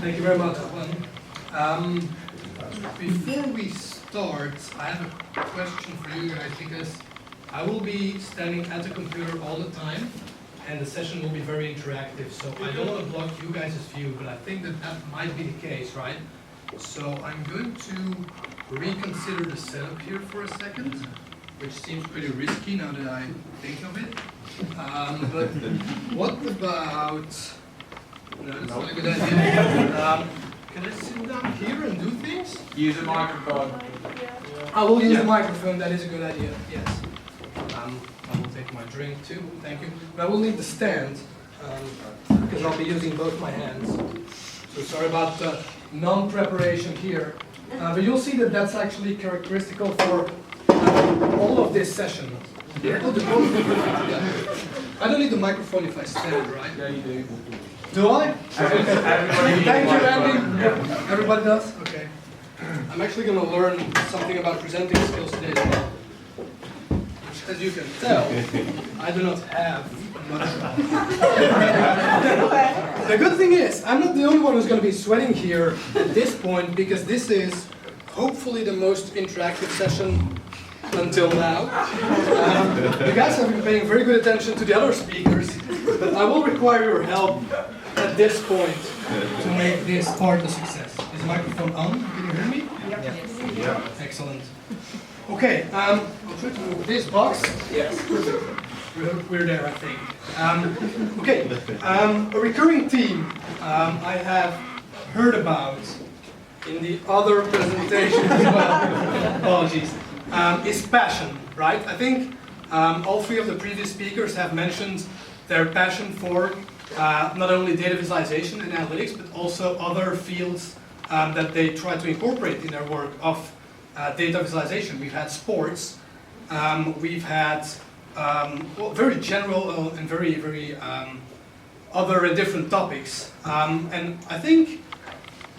Thank you very much, Juan. Before we start, I have a question for you guys because I will be standing at the computer all the time and the session will be very interactive. So I don't want to block you guys' view, but I think that that might be the case, right? So I'm going to reconsider the setup here for a second, which seems pretty risky now that I think of it. But what about... No, that's not a good idea. Can I sit down here and do things? Use a microphone. I will use the microphone, that is a good idea, yes. I will take my drink too, thank you. But I will need the stand, because I'll be using both my hands. So sorry about the non-preparation here. But you'll see that that's actually characteristical for all of this session. I don't need the microphone if I stand, right? Yeah, you do. Do I? Everybody Thank you, Andy. Everybody does? Okay. I'm actually going to learn something about presenting skills today as well. Which, as you can tell, I do not have much of. The good thing is, I'm not the only one who's going to be sweating here at this point, because this is hopefully the most interactive session until now. You guys have been paying very good attention to the other speakers, but I will require your help at this point to make this part a success. Is the microphone on? Can you hear me? Yep. Yeah. Excellent. Okay, I'll try to move this box. Yes, we're there, I think. Okay, a recurring theme I have heard about in the other presentations as well. Apologies. Is passion, right? I think all three of the previous speakers have mentioned their passion for not only data visualization and analytics, but also other fields that they try to incorporate in their work of data visualization. We've had sports, we've had well, very general and very other and different topics. And I think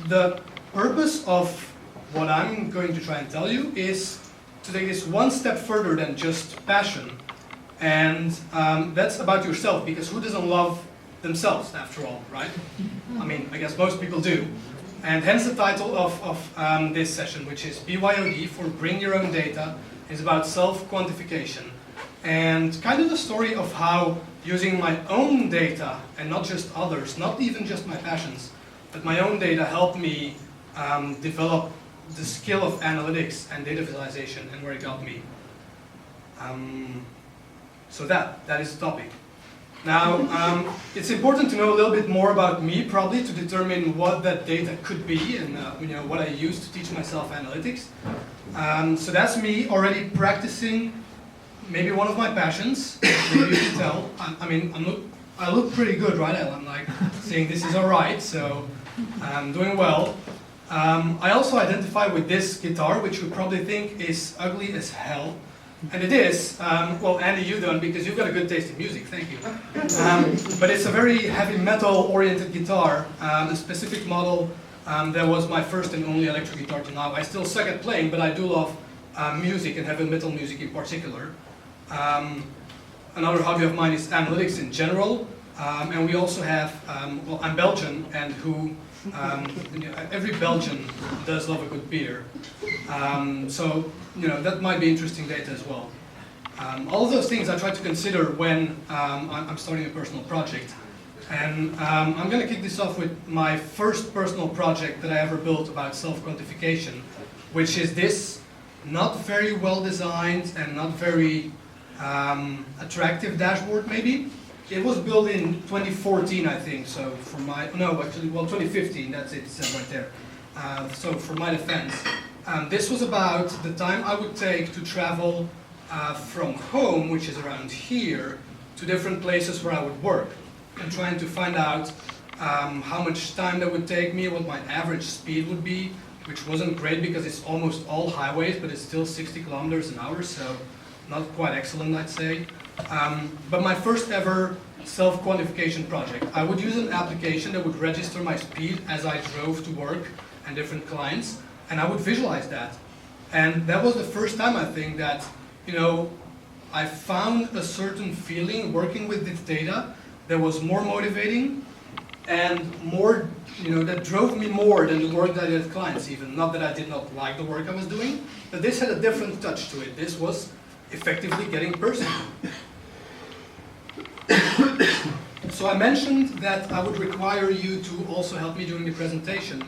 the purpose of what I'm going to try and tell you is to take this one step further than just passion. And that's about yourself, because who doesn't love themselves after all, right? I mean, I guess most people do. And hence the title of this session, which is BYOD, for Bring Your Own Data, is about self-quantification. And kind of the story of how using my own data, and not just others, not even just my passions, but my own data helped me develop the skill of analytics and data visualization and where it got me. So that is the topic. Now, it's important to know a little bit more about me, probably, to determine what that data could be and what I use to teach myself analytics. So that's me already practicing maybe one of my passions. Maybe you can tell. I look pretty good, right? I'm like saying this is all right, so I'm doing well. I also identify with this guitar, which you probably think is ugly as hell. And it is. Well, Andy, you don't, because you've got a good taste in music, thank you. But it's a very heavy metal-oriented guitar, a specific model that was my first and only electric guitar till now. I still suck at playing, but I do love music and heavy metal music in particular. Another hobby of mine is analytics in general. And we also have, well, I'm Belgian, and every Belgian does love a good beer. So, that might be interesting data as well. All of those things I try to consider when I'm starting a personal project. And I'm going to kick this off with my first personal project that I ever built about self-quantification, which is this not very well designed and not very attractive dashboard, maybe. It was built in 2014, I think, so for my, no, actually, well, 2015, that's it, it's right there. So for my defense, this was about the time I would take to travel from home, which is around here, to different places where I would work, and trying to find out how much time that would take me, what my average speed would be, which wasn't great because it's almost all highways, but it's still 60 kilometers an hour, so not quite excellent, I'd say. But my first ever self-quantification project. I would use an application that would register my speed as I drove to work and different clients, and I would visualize that. And that was the first time, I think, that, I found a certain feeling working with this data that was more motivating and more, that drove me more than the work that I did at clients even. Not that I did not like the work I was doing, but this had a different touch to it. This was effectively getting personal. So I mentioned that I would require you to also help me during the presentation.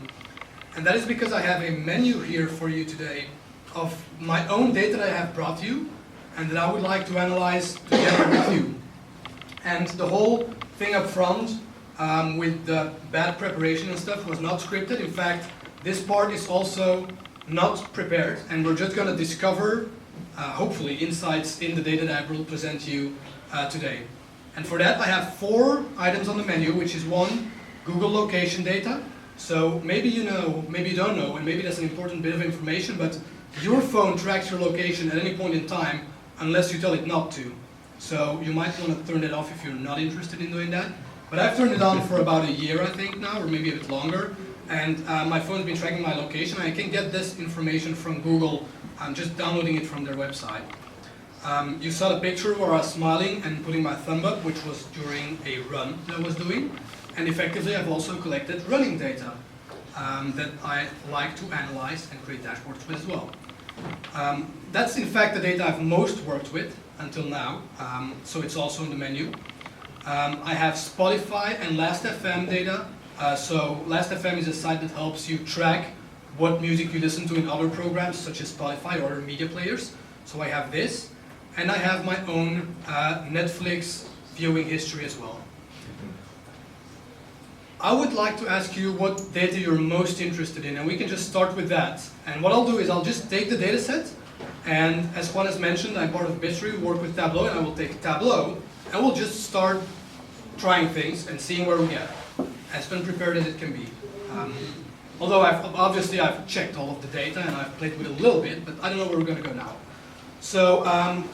And that is because I have a menu here for you today of my own data that I have brought you and that I would like to analyze together with you. And the whole thing up front with the bad preparation and stuff was not scripted. In fact, this part is also not prepared, and we're just going to discover, hopefully, insights in the data that I will present you today. And for that, I have 4 items on the menu, which is 1, Google location data. So maybe you know, maybe you don't know, and maybe that's an important bit of information, but your phone tracks your location at any point in time unless you tell it not to. So you might want to turn it off if you're not interested in doing that. But I've turned it on for about a year, I think now, or maybe a bit longer. And my phone's been tracking my location. I can get this information from Google. I'm just downloading it from their website. You saw the picture where I was smiling and putting my thumb up, which was during a run that I was doing. And effectively, I've also collected running data that I like to analyze and create dashboards with as well. That's in fact the data I've most worked with until now, so it's also in the menu. I have Spotify and Lastfm data. So Lastfm is a site that helps you track what music you listen to in other programs such as Spotify or other media players. So I have this, and I have my own Netflix viewing history as well. I would like to ask you what data you're most interested in, and we can just start with that. And what I'll do is I'll just take the data set, and as Juan has mentioned, I'm part of Bitry, we work with Tableau, and I will take Tableau, and we'll just start trying things and seeing where we get, as unprepared as it can be. Although I've checked all of the data and I've played with it a little bit, but I don't know where we're going to go now. So,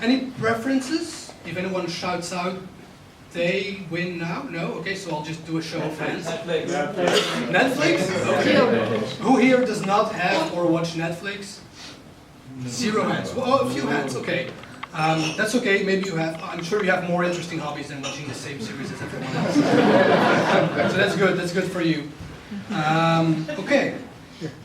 any preferences? If anyone shouts out, they win now? No? Okay, so I'll just do a show of hands. Netflix. Netflix? Okay. Who here does not have or watch Netflix? 0 hands. Well, a few hands, okay. That's okay, maybe you have, I'm sure you have more interesting hobbies than watching the same series as everyone else. So that's good for you. Okay.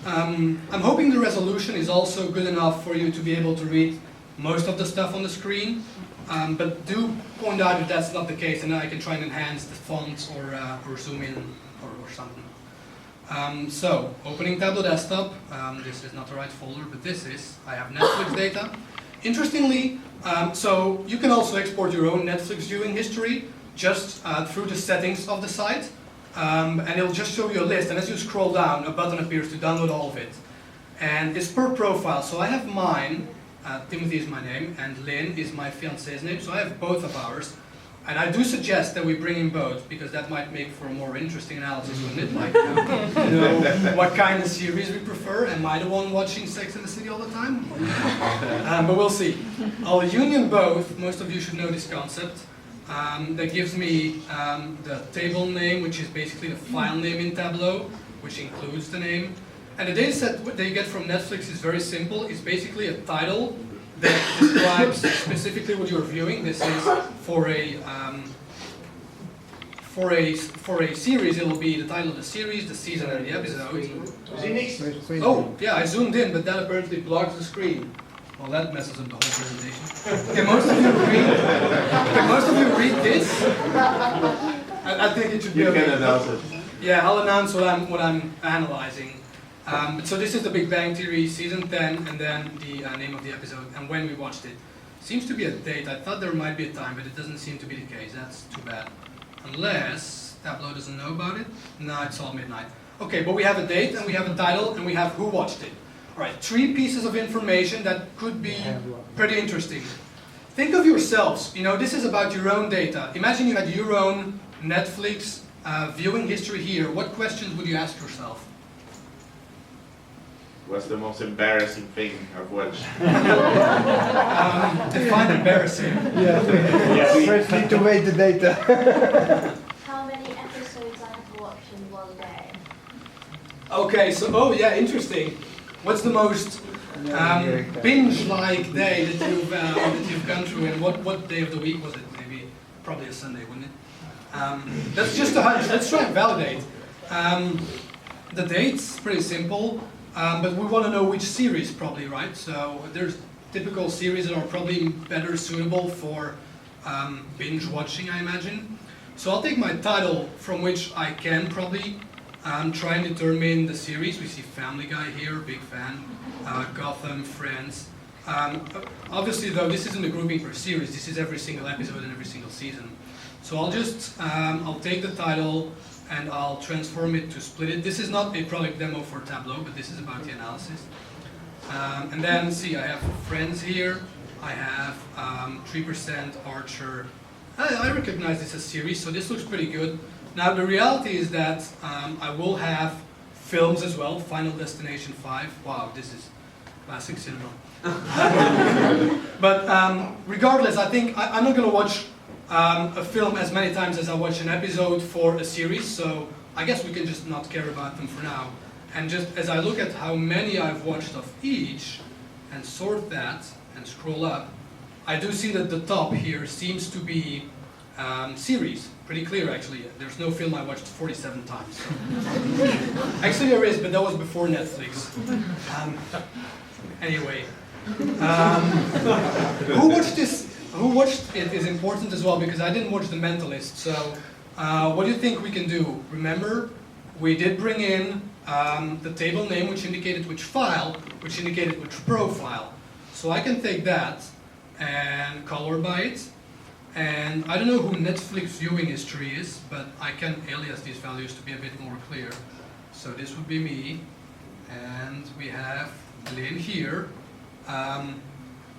I'm hoping the resolution is also good enough for you to be able to read most of the stuff on the screen. But do point out if that's not the case, and then I can try and enhance the font or zoom in or something. So, opening Tableau Desktop, this is not the right folder, but this is, I have Netflix data. Interestingly, so you can also export your own Netflix viewing history just through the settings of the site, and it'll just show you a list, and as you scroll down, a button appears to download all of it. And it's per profile, so I have mine, Timothy is my name, and Lynn is my fiance's name, so I have both of ours. And I do suggest that we bring in both, because that might make for a more interesting analysis, wouldn't it? Like, what kind of series we prefer. Am I the one watching Sex and the City all the time? But we'll see. I'll union both. Most of you should know this concept. That gives me the table name, which is basically the file name in Tableau, which includes the name. And the dataset that you get from Netflix is very simple. It's basically a title that describes specifically what you're viewing. This is for a series. It will be the title of the series, the season, and the episode. Oh, yeah, I zoomed in, but that apparently blocks the screen. Well, that messes up the whole presentation. Okay, most of you read this. I think it should be. You can announce it. Yeah, I'll announce what I'm analyzing. So this is the Big Bang Theory season 10, and then the name of the episode and when we watched it. Seems to be a date. I thought there might be a time, but it doesn't seem to be the case. That's too bad. Unless Tableau doesn't know about it. No, it's all midnight. Okay, but we have a date, and we have a title, and we have who watched it. All right, 3 pieces of information that could be pretty interesting. Think of yourselves. This is about your own data. Imagine you had your own Netflix viewing history here. What questions would you ask yourself? What's the most embarrassing thing I've watched? Define embarrassing. First need to weigh the data. How many episodes I have watched in one day? Okay, so, interesting. What's the most binge-like day that you've gone through, and what day of the week was it? Maybe, probably a Sunday, wouldn't it? That's just a hunch. Let's try and validate. The date's pretty simple, but we want to know which series probably, right? So there's typical series that are probably better suitable for binge watching, I imagine. So I'll take my title from which I can probably try and determine the series. We see Family Guy here, big fan. Gotham, Friends. Obviously though, this isn't a grouping per series, this is every single episode and every single season. So I'll just, I'll take the title and I'll transform it to split it. This is not a product demo for Tableau, but this is about the analysis. And then see, I have Friends here, I have 3% Archer. I recognize this as series, so this looks pretty good. Now the reality is that I will have films as well, Final Destination 5. Wow, this is classic cinema. But regardless, I think I'm not going to watch a film as many times as I watch an episode for a series, so I guess we can just not care about them for now. And just as I look at how many I've watched of each, and sort that, and scroll up, I do see that the top here seems to be series. Pretty clear actually. There's no film I watched 47 times. So. Actually there is, but that was before Netflix. Anyway. Who watched this? Who watched it is important as well because I didn't watch The Mentalist. So what do you think we can do? Remember, we did bring in the table name which indicated which file, which indicated which profile. So I can take that and color by it. And I don't know who Netflix viewing history is, but I can alias these values to be a bit more clear. So this would be me, and we have Lynn here.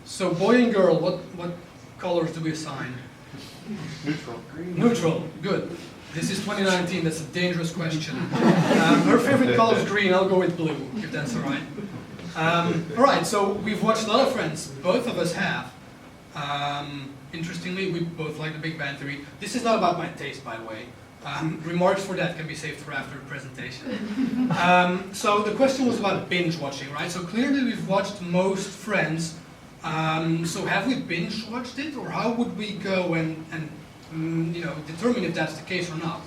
So boy and girl, what colors do we assign? Neutral. Neutral, good. This is 2019, that's a dangerous question. Her favorite color is green, I'll go with blue, if that's all right. Alright, so we've watched a lot of Friends, both of us have. Interestingly, we both like the Big Bang Theory. This is not about my taste, by the way. Remarks for that can be saved for after the presentation. So the question was about binge watching, right? So clearly we've watched most Friends. So have we binge watched it, or how would we go and you know, determine if that's the case or not?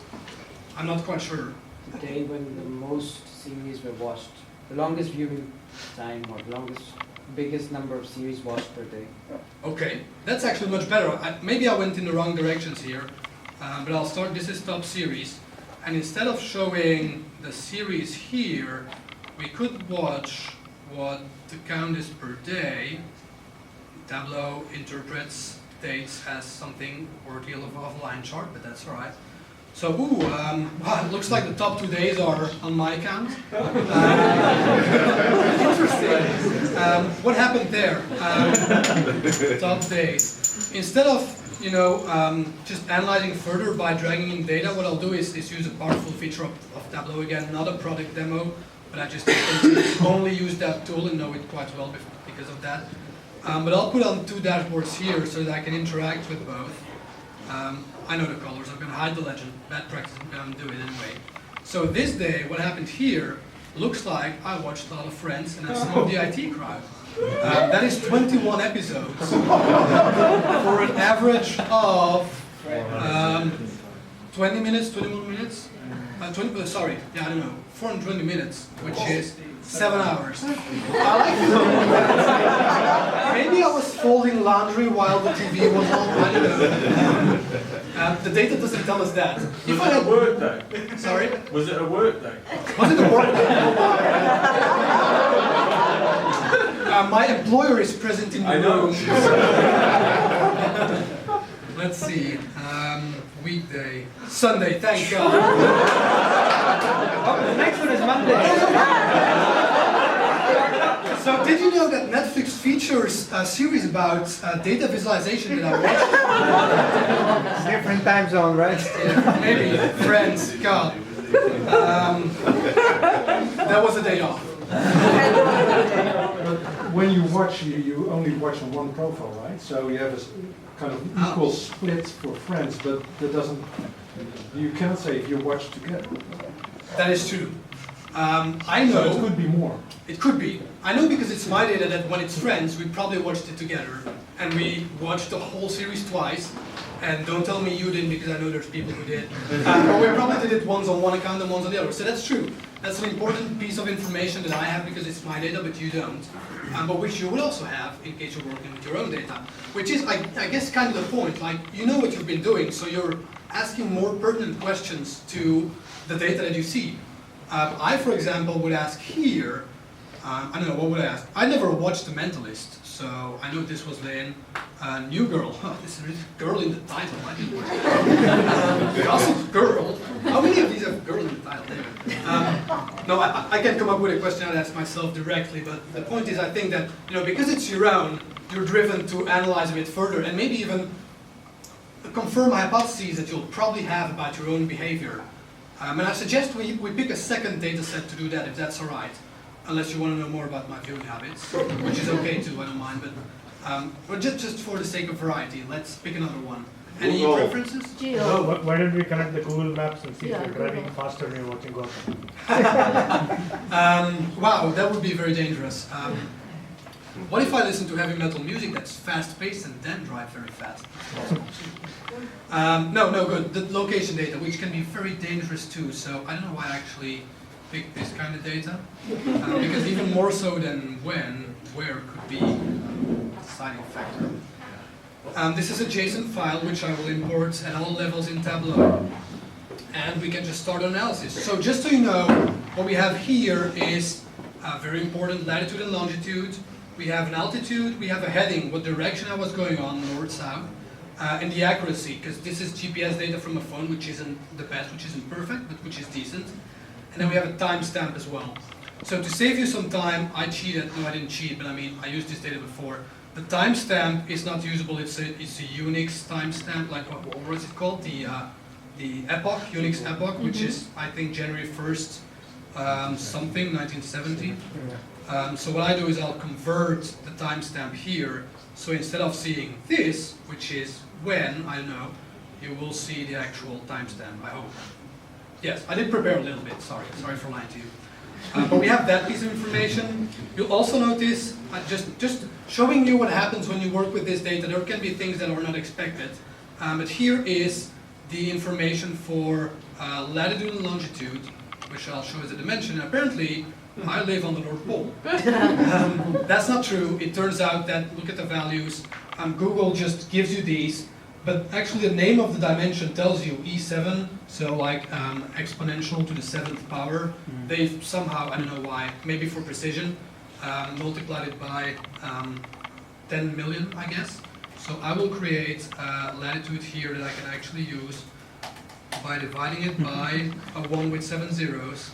I'm not quite sure. The day when the most series were watched, the longest viewing time, or biggest number of series watched per day. Okay, that's actually much better. Maybe I went in the wrong directions here, but I'll start. This is top series, and instead of showing the series here, we could watch what the count is per day. Tableau interprets dates as something worthy of a line chart, but that's all right. So, wow, it looks like the top 2 days are on my account. Interesting. What happened there? Top days. Instead of, you know, just analyzing further by dragging in data, what I'll do is use a powerful feature of Tableau again, not a product demo, but I just only use that tool and know it quite well because of that. But I'll put on 2 dashboards here so that I can interact with both. I know the colors, I'm going to hide the legend. Bad practice, I'm going to do it anyway. So this day, what happened here, looks like I watched a lot of Friends and some of the IT crowd. That is 21 episodes for an average of 20 minutes, 21 minutes? 420 minutes, which is 7 hours. I like it. Maybe I was folding laundry while the TV was on, I don't know. The data doesn't tell us that. If I had a work day. Sorry? Was it a work day? Was it a work day? My employer is present in the room. Let's see. Weekday. Sunday, thank God. Oh, the next one is Monday. So did you know that Netflix features a series about data visualization that I watched? Different time zone, right? Yeah, maybe. Friends, God. That was a day off. When you watch, you only watch on one profile, right? So you have a kind of equal split for Friends, but that doesn't, you cannot say if you watch together. That is true. I So know. it could be more. It could be. I know because it's my data that when it's Friends, we probably watched it together. And we watched the whole series twice. And don't tell me you didn't, because I know there's people who did. But we probably did it once on one account and once on the other. So that's true. That's an important piece of information that I have because it's my data, but you don't. But which you will also have in case you're working with your own data. Which is, I guess, kind of the point. Like, you know what you've been doing, so you're asking more pertinent questions to the data that you see. I, for example, would ask here, I don't know, what would I ask? I never watched The Mentalist, so I know this was then New Girl. Huh, this is girl in the title. I didn't watch it. Gossip Girl. How many of these have girl in the title? No, I can't come up with a question I'd ask myself directly, but the point is, I think that, you know, because it's your own, you're driven to analyze a bit further and maybe even confirm hypotheses that you'll probably have about your own behavior. And I suggest we pick a second data set to do that, if that's all right. Unless you want to know more about my viewing habits, which is okay too, I don't mind. But just for the sake of variety, let's pick another one. Any Google. preferences? No, why don't we connect the Google Maps and see Yeah, if you're driving Google. faster and you're watching golf? Wow, that would be very dangerous. What if I listen to heavy metal music that's fast-paced and then drive very fast? No, good. The location data, which can be very dangerous too. So I don't know why I actually picked this kind of data, because even more so than when, where could be a deciding factor. This is a JSON file which I will import at all levels in Tableau, and we can just start analysis. So just so you know, what we have here is very important latitude and longitude. We have an altitude, we have a heading, what direction I was going on, north, south, and the accuracy, because this is GPS data from a phone, which isn't the best, which isn't perfect, but which is decent. And then we have a timestamp as well. So to save you some time, I cheated. No, I didn't cheat, but I mean, I used this data before. The timestamp is not usable. It's a Unix timestamp, like what was it called? The epoch, Unix epoch, which is, I think, January 1st, something, 1970. So what I do is I'll convert the timestamp here. So instead of seeing this, which is when, I don't know, you will see the actual timestamp, I hope. Yes, I did prepare a little bit, sorry for lying to you. But we have that piece of information. You'll also notice, just showing you what happens when you work with this data, there can be things that are not expected. But here is the information for latitude and longitude, which I'll show as a dimension. Apparently, I live on the North Pole. That's not true. It turns out that, look at the values, Google just gives you these, but actually the name of the dimension tells you E7, so like exponential to the 7th power. They've somehow, I don't know why, maybe for precision, multiplied it by 10 million, I guess. So I will create a latitude here that I can actually use by dividing it by a 1 with 7 zeros.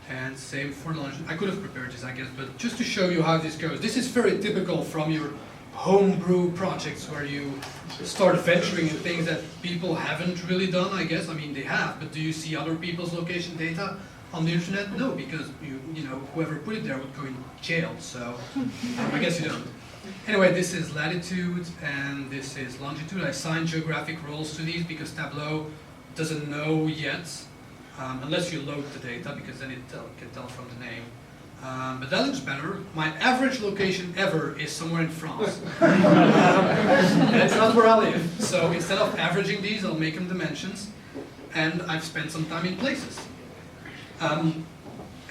And same for longitude. I could have prepared this, I guess, but just to show you how this goes. This is very typical from your homebrew projects where you start venturing in things that people haven't really done, I guess. I mean, they have, but do you see other people's location data on the internet? No, because you know, whoever put it there would go in jail, so I guess you don't. Anyway, this is latitude and this is longitude. I assign geographic roles to these because Tableau doesn't know yet. Unless you load the data, because then it can tell from the name. But that looks better. My average location ever is somewhere in France. That's not where I live. So instead of averaging these, I'll make them dimensions. And I've spent some time in places.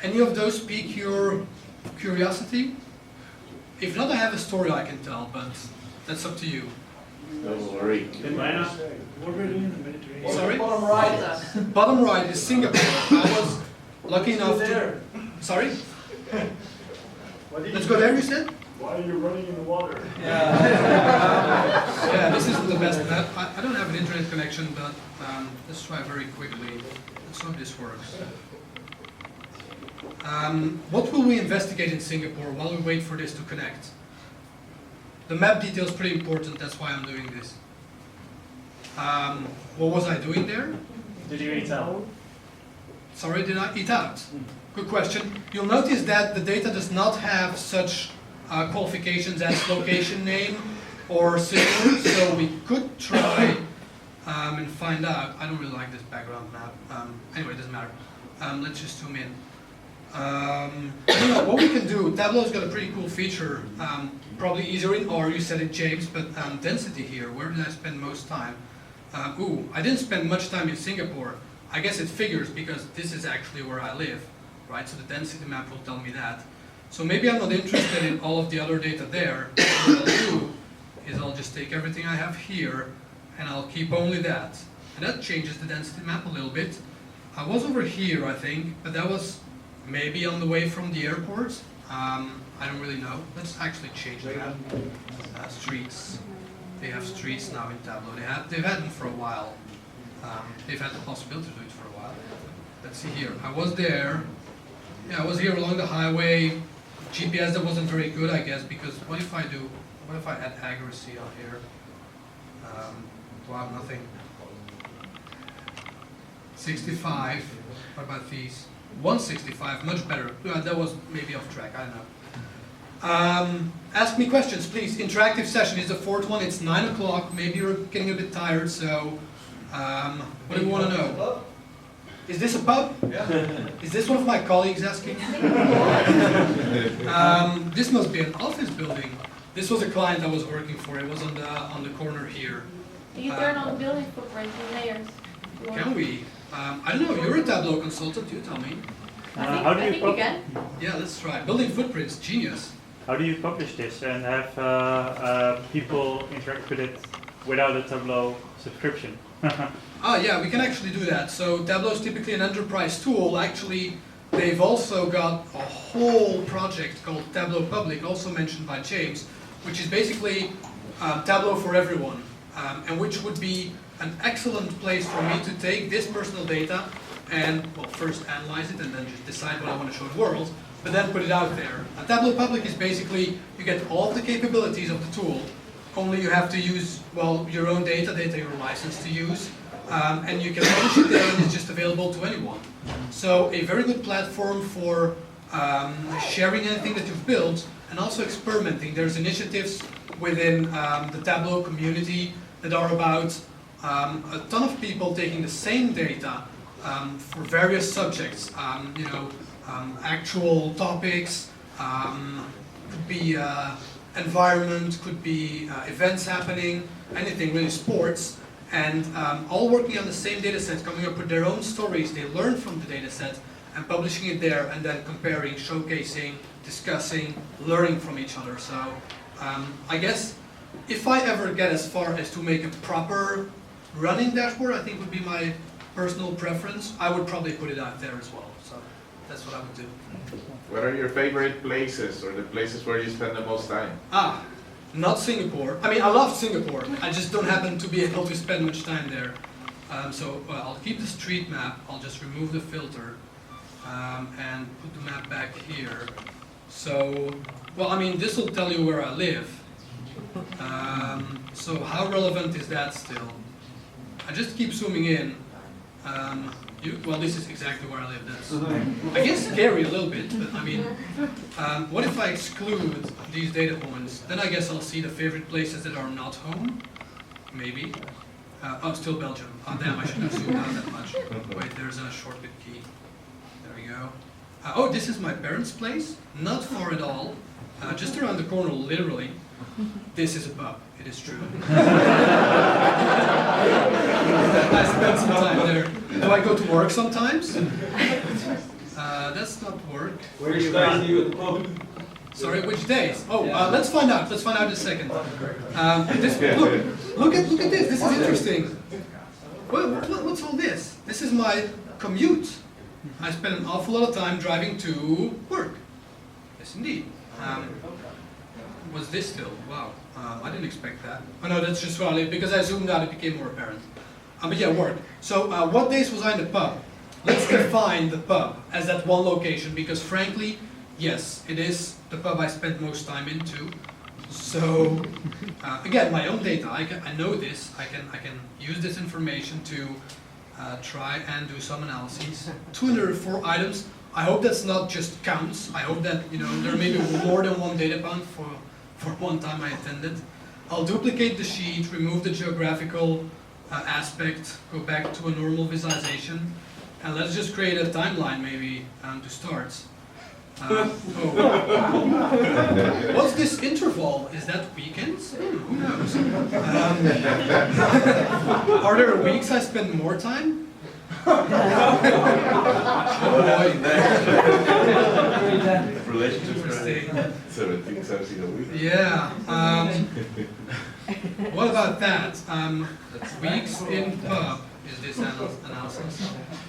Any of those pique your curiosity? If not, I have a story I can tell, but that's up to you. Don't worry. What were we doing in the Mediterranean? Sorry? Bottom right. Bottom right is Singapore. I was lucky enough to... Sorry? Let's go there, you said? Why are you running in the water? Yeah, this isn't the best map. I don't have an internet connection, but let's try very quickly. Let's hope this works. What will we investigate in Singapore while we wait for this to connect? The map detail is pretty important, that's why I'm doing this. What was I doing there? Did you eat out? Sorry, did I eat out? Good question. You'll notice that the data does not have such qualifications as location name or similar, so we could try and find out. I don't really like this background map. Anyway, it doesn't matter. Let's just zoom in. I don't know, what we can do, Tableau's got a pretty cool feature, probably easier in R, you said it, James, but density here, where did I spend most time? I didn't spend much time in Singapore. I guess it figures because this is actually where I live, right? So the density map will tell me that. So maybe I'm not interested in all of the other data there. What I'll do is I'll just take everything I have here and I'll keep only that. And that changes the density map a little bit. I was over here, I think, but that was maybe on the way from the airport. I don't really know. Let's actually change the map. Streets. They have streets now in Tableau. They've had them for a while. They've had the possibility to do it for a while. Let's see here. I was there. Yeah, I was here along the highway. GPS that wasn't very good, I guess, because what if I add accuracy on here? Wow, nothing. 65. What about these? 165, much better. That was maybe off track, I don't know. Ask me questions, please. Interactive session is the fourth one. It's 9 o'clock. Maybe you're getting a bit tired, so what do you want to know? Is this a pub? Yeah. Is this one of my colleagues asking? This must be an office building. This was a client I was working for. It was on the corner here. Do you turn on building footprint in layers? Can we? I don't know. You're a Tableau consultant. You tell me. How do I you think you can. Yeah, let's try. Building footprints, genius. How do you publish this and have people interact with it without a Tableau subscription? Yeah, we can actually do that. So Tableau is typically an enterprise tool. Actually, they've also got a whole project called Tableau Public, also mentioned by James, which is basically Tableau for everyone, and which would be an excellent place for me to take this personal data and, well, first analyze it and then just decide what I want to show the world, but then put it out there. Tableau Public is basically, you get all of the capabilities of the tool, only you have to use, well, your own data you're licensed to use, and you can publish it there and it's just available to anyone. So a very good platform for sharing anything that you've built and also experimenting. There's initiatives within the Tableau community that are about a ton of people taking the same data for various subjects, actual topics, could be environment, could be events happening, anything really, sports, and all working on the same data set, coming up with their own stories they learn from the data set and publishing it there and then comparing, showcasing, discussing, learning from each other. So I guess if I ever get as far as to make a proper running dashboard, I think would be my personal preference, I would probably put it out there as well. So that's what I would do. What are your favorite places or the places where you spend the most time? Not Singapore. I mean, I love Singapore. I just don't happen to be able to spend much time there. I'll keep the street map. I'll just remove the filter and put the map back here. So, well, I mean, this will tell you where I live. So how relevant is that still? I just keep zooming in. Well, this is exactly where I live. That's, I guess, scary a little bit, but I mean, what if I exclude these data points? Then I guess I'll see the favorite places that are not home, maybe. Oh, still Belgium. Oh, damn, I shouldn't have zoomed out that much. Wait, there's a shortcut key. There we go. Oh, this is my parents' place. Not far at all. Just around the corner, literally. This is a pub. It is true. I spent some time there. Do I go to work sometimes? That's not work. Where do you guys do at the pub? Sorry, which days? Oh, let's find out. Let's find out in a second. Look at this. This is interesting. What's all this? This is my commute. I spend an awful lot of time driving to work. Yes, indeed. Was this still? Wow. I didn't expect that. Oh no, that's just where I live. Because I zoomed out, it became more apparent. But yeah, work. So what days was I in the pub? Let's define the pub as that one location, because frankly, yes, it is the pub I spent most time into. So again, my own data. I know this. I can use this information to try and do some analyses. 204 items. I hope that's not just counts. I hope that there may be more than one data point for one time I attended. I'll duplicate the sheet, remove the geographical aspect, go back to a normal visualization, and let's just create a timeline maybe to start. What's this interval? Is that weekends? Who knows? Are there weeks I spend more time? Oh boy. Relationships 17 times in a week. Yeah. What about that? Weeks in pub is this analysis.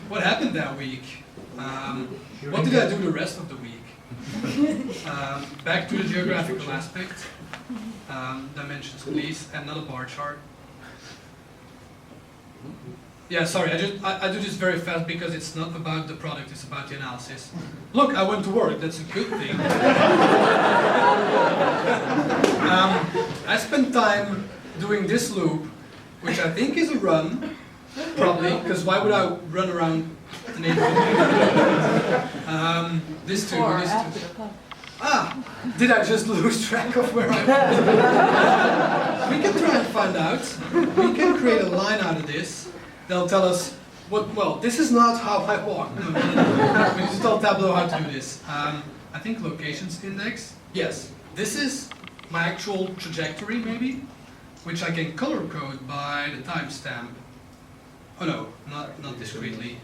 What happened that week? What did I do the rest of the week? Back to the geographical aspect. Dimensions, please, and not a bar chart. Yeah, sorry, I do this very fast because it's not about the product, it's about the analysis. Look, I went to work, that's a good thing. I spent time doing this loop, which I think is a run, probably, because why would I run around the neighborhood? This too, this too. Ah, did I just lose track of where I was? We can try and find out. We can create a line out of this. They'll tell us, well, this is not how I walk. No, we just tell Tableau how to do this. I think locations index. Yes, this is my actual trajectory maybe, which I can color code by the timestamp. Oh no, not discretely.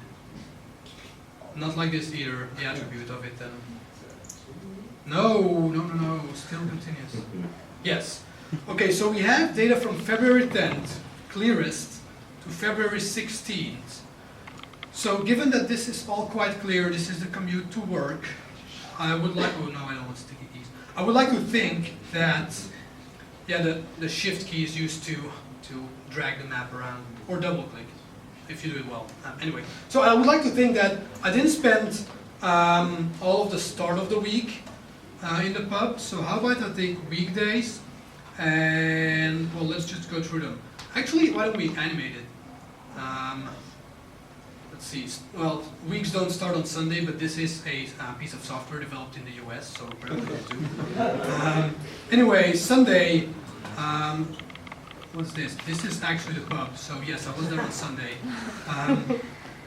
Not like this either, the attribute of it then. No, still continuous. Yes. Okay, so we have data from February 10th, clearest, to February 16th. So given that this is all quite clear, this is the commute to work, I would like, oh no, I don't want sticky keys. I would like to think that, yeah, the shift key is used to drag the map around, or double click, if you do it well. Anyway, so I would like to think that I didn't spend all of the start of the week in the pub, so how about I take weekdays, and well, let's just go through them. Actually, why don't we animate it? Let's see, well, weeks don't start on Sunday, but this is a piece of software developed in the US, so we're not going to do. Anyway, Sunday, what's this? This is actually the pub, so yes, I was there on Sunday.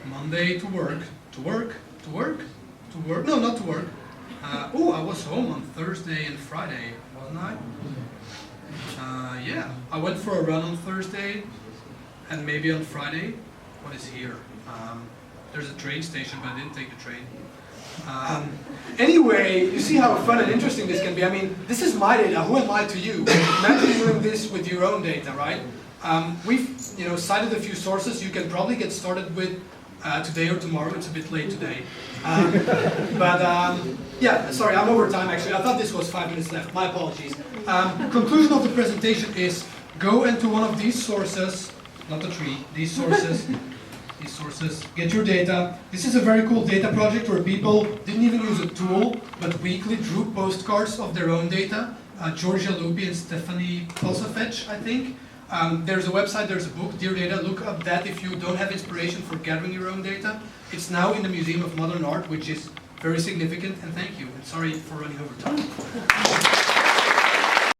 Monday to work, no, not to work. Oh, I was home on Thursday and Friday, wasn't I? Yeah, I went for a run on Thursday, and maybe on Friday. What is here? There's a train station, but I didn't take the train. Anyway, you see how fun and interesting this can be. I mean, this is my data. Who am I to you? Imagine doing this with your own data, right? We've cited a few sources. You can probably get started with today or tomorrow. It's a bit late today. Yeah, sorry, I'm over time actually. I thought this was 5 minutes left. My apologies. Conclusion of the presentation is go into one of these sources, not the tree, these sources, get your data. This is a very cool data project where people didn't even use a tool, but weekly drew postcards of their own data. Georgia Lupi and Stephanie Posafetch, I think. There's a website, there's a book, Dear Data. Look up that if you don't have inspiration for gathering your own data. It's now in the Museum of Modern Art, which is very significant, and thank you. And sorry for running over time.